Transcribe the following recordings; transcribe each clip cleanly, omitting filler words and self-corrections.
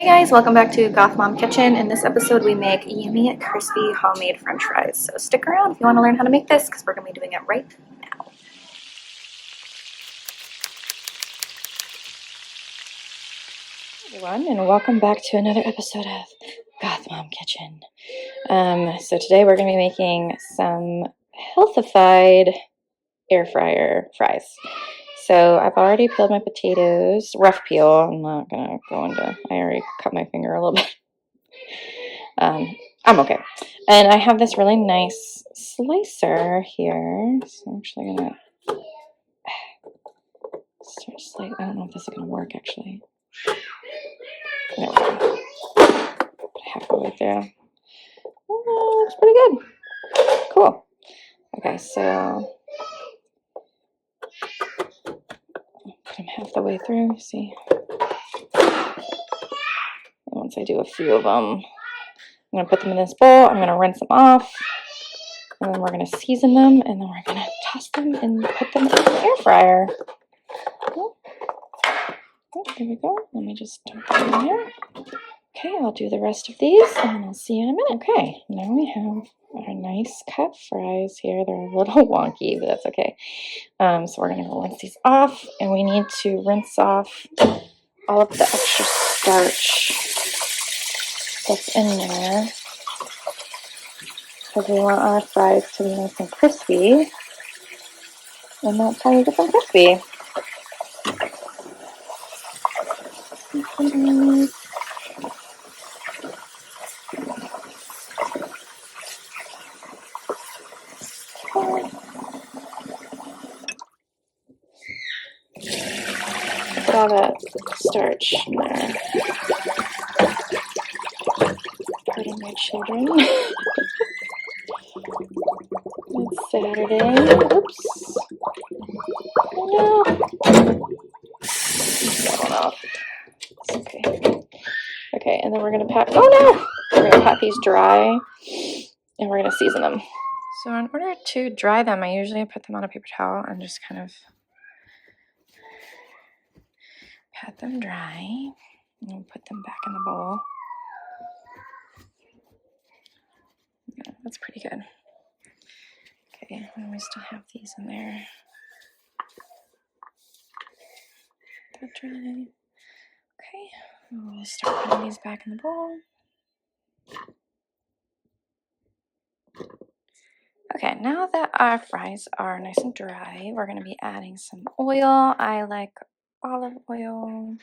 Hey guys, welcome back to Goth Mom Kitchen. In this episode, we make yummy, crispy, homemade french fries. So stick around if you want to learn how to make this because we're going to be doing it right now. Hey everyone, and welcome back to another episode of Goth Mom Kitchen. So today we're going to be making some healthified air fryer fries. So I've already peeled my potatoes, rough peel. I'm not going to go into, I already cut my finger a little bit. I'm okay. And I have this really nice slicer here. So I'm actually going to start slicing. I don't know if this is going to work actually. There we go. Halfway through. Oh, it's pretty good. Cool. Okay, so put them half the way through. See? And once I do a few of them, I'm going to put them in this bowl. I'm going to rinse them off. And then we're going to season them. And then we're going to toss them and put them in the air fryer. Oh, there we go. Let me just dump them in there. Okay, I'll do the rest of these and then I'll see you in a minute. Okay, now we have our nice cut fries here. They're a little wonky, but that's okay. So we're going to rinse these off, and we need to rinse off all of the extra starch that's in there because we want our fries to be nice and crispy, and that's how you get them crispy. Put all that starch in there. Pardon my children. It's Saturday. Oops. Oh no. That one off. It's okay. Okay, and then we're going to pat. Oh no! We're going to pat these dry, and we're going to season them. So in order to dry them, I usually put them on a paper towel and just kind of pat them dry and put them back in the bowl. Yeah, that's pretty good. Okay, and we still have these in there. That dry. Okay, we'll start putting these back in the bowl. Okay, now that our fries are nice and dry, we're going to be adding some oil. I like olive oil,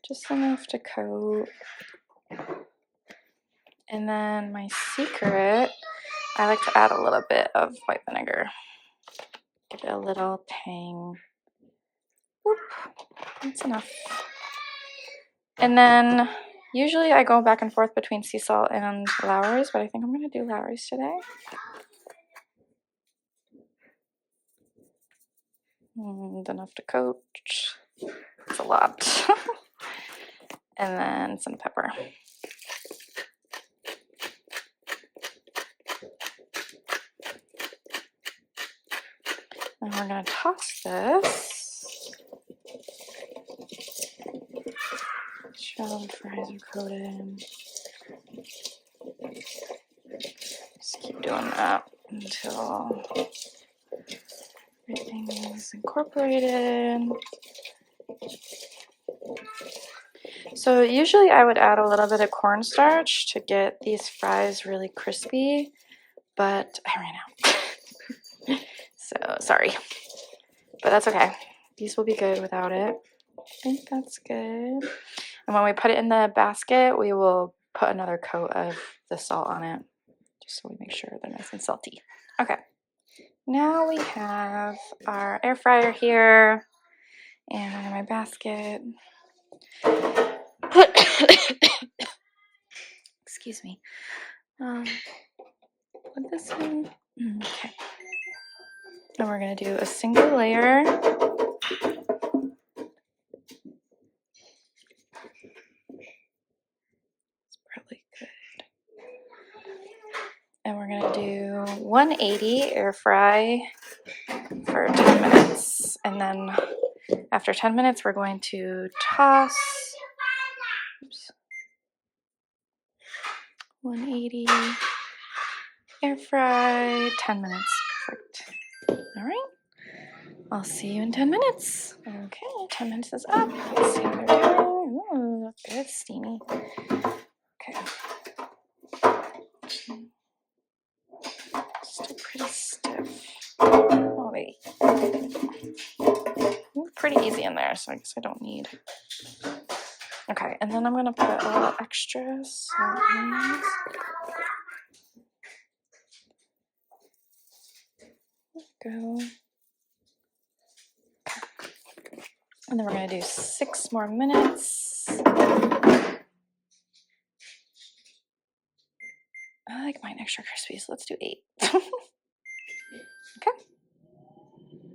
just enough to coat. And then my secret, I like to add a little bit of white vinegar. Give it a little tang. Whoop, that's enough. And then usually I go back and forth between sea salt and Lowry's, but I think I'm going to do Lowry's today. And enough to coat. It's a lot. And then some pepper. And we're going to toss this. Shallot fries are coated. Just keep doing that until everything is incorporated. So usually I would add a little bit of cornstarch to get these fries really crispy, but I ran out. So sorry, but that's okay. These will be good without it. I think that's good. And when we put it in the basket, we will put another coat of the salt on it, just so we make sure they're nice and salty. Okay, now we have our air fryer here and my basket. Excuse me. Put this in. Okay. And we're going to do a single layer. It's probably good. And we're going to do 180 air fry for 10 minutes. And then after 10 minutes, we're going to toss Oops. 180. Air fry. 10 minutes. Perfect. All right. I'll see you in 10 minutes. Okay, 10 minutes is up. Let's see how they're doing. Ooh, it's steamy. Okay. Still pretty stiff. Oh, wait. Pretty easy in there, so I guess I don't need. Okay, and then I'm going to put a little extra salt in. Go. And then we're going to do 6 more minutes. I like mine extra crispy, so let's do 8. Okay.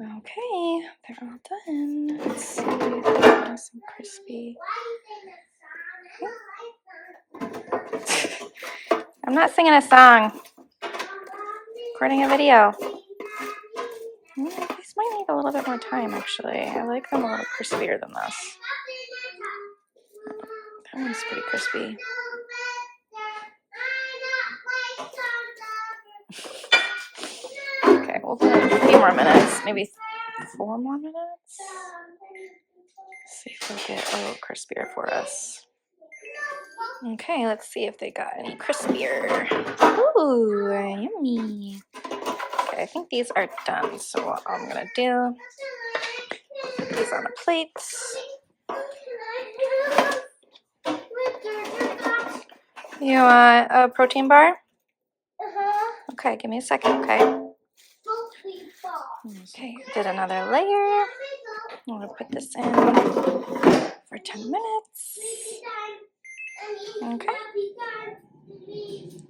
Okay, they're all done. Let's see if they're nice and crispy. I'm not singing a song. Recording a video. These might need a little bit more time, actually. I like them a little crispier than this. That one's pretty crispy. Okay, we'll put a few more minutes. Maybe 4 more minutes. See if they'll get a little crispier for us. Okay, let's see if they got any crispier. Ooh, yummy. Okay, I think these are done. So what I'm gonna do, put these on a plate. You want a protein bar? Okay, give me a second, okay? Okay, did another layer. I'm gonna put this in for 10 minutes. Okay.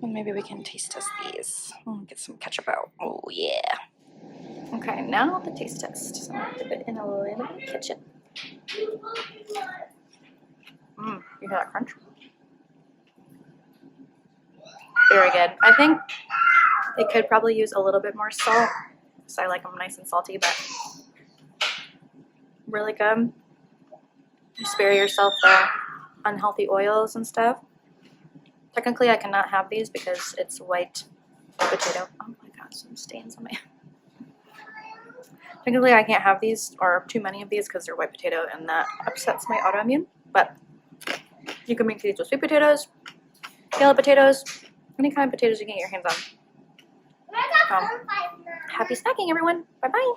And maybe we can taste test these. Get some ketchup out. Oh yeah. Okay, now the taste test. So I'm gonna dip it in a little bit of ketchup. You hear that crunch? Very good. I think they could probably use a little bit more salt, because I like them nice and salty, but really good. You spare yourself the unhealthy oils and stuff. Technically, I cannot have these because it's white potato. Oh my god, some stains on my. Technically, I can't have these or too many of these because they're white potato, and that upsets my autoimmune. But you can make these with sweet potatoes, yellow potatoes, any kind of potatoes you can get your hands on. Happy snacking, everyone. Bye bye.